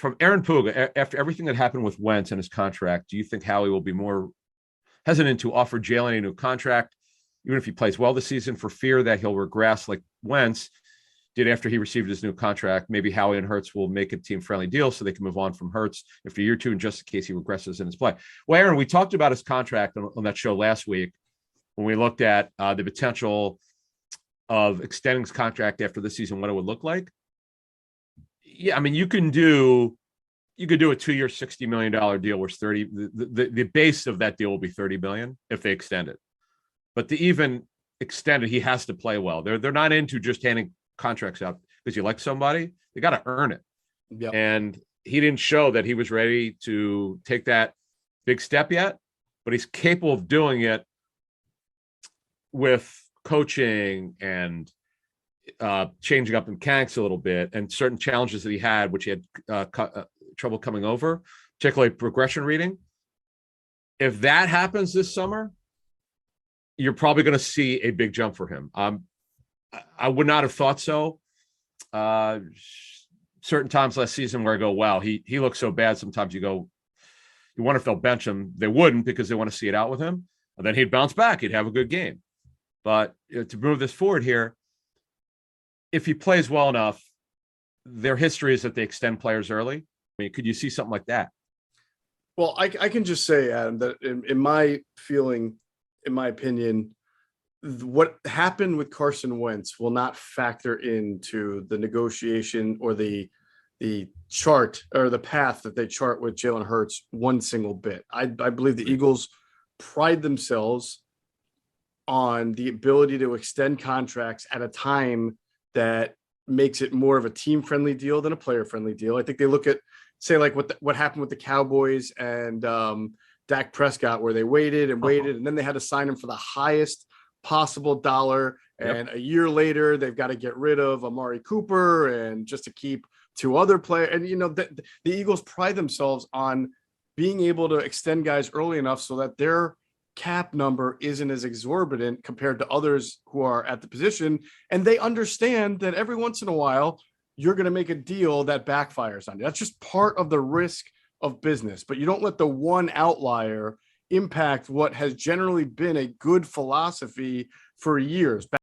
from Aaron Puga, after everything that happened with Wentz and his contract, do you think Howie will be more hesitant to offer Jalen a new contract, even if he plays well this season, for fear that he'll regress like Wentz did after he received his new contract? Maybe Howie and Hurts will make a team-friendly deal so they can move on from Hurts after year two, in just in case he regresses in his play. Well, Aaron, we talked about his contract on that show last week when we looked at the potential of extending his contract after this season, what it would look like. Yeah, I mean, you could do a 2-year, $60 million deal where the base of that deal will be $30 million if they extend it. But to even extend it, he has to play well. They're not into just handing contracts out because you like somebody. They got to earn it. Yep. And he didn't show that he was ready to take that big step yet, but he's capable of doing it with coaching and changing up mechanics a little bit, and certain challenges that he had, which he had trouble coming over, particularly progression reading. If that happens this summer, you're probably going to see a big jump for him. I would not have thought so. Certain times last season where I go, wow, he looks so bad. Sometimes you wonder if they'll bench him. They wouldn't, because they want to see it out with him. And then he'd bounce back. He'd have a good game. But to move this forward here, if he plays well enough, their history is that they extend players early. I mean, could you see something like that? Well, I can just say, Adam, that in my feeling, in my opinion, what happened with Carson Wentz will not factor into the negotiation or the chart or the path that they chart with Jalen Hurts one single bit. I believe the Eagles pride themselves on the ability to extend contracts at a time that makes it more of a team-friendly deal than a player-friendly deal. I think they look at, say, like what happened with the Cowboys and Dak Prescott, where they waited and waited, and then they had to sign him for the highest possible dollar. And a year later, they've got to get rid of Amari Cooper and just to keep two other players. And, the Eagles pride themselves on being able to extend guys early enough so that their cap number isn't as exorbitant compared to others who are at the position. And they understand that every once in a while, you're going to make a deal that backfires on you. That's just part of the risk of business, but you don't let the one outlier impact what has generally been a good philosophy for years.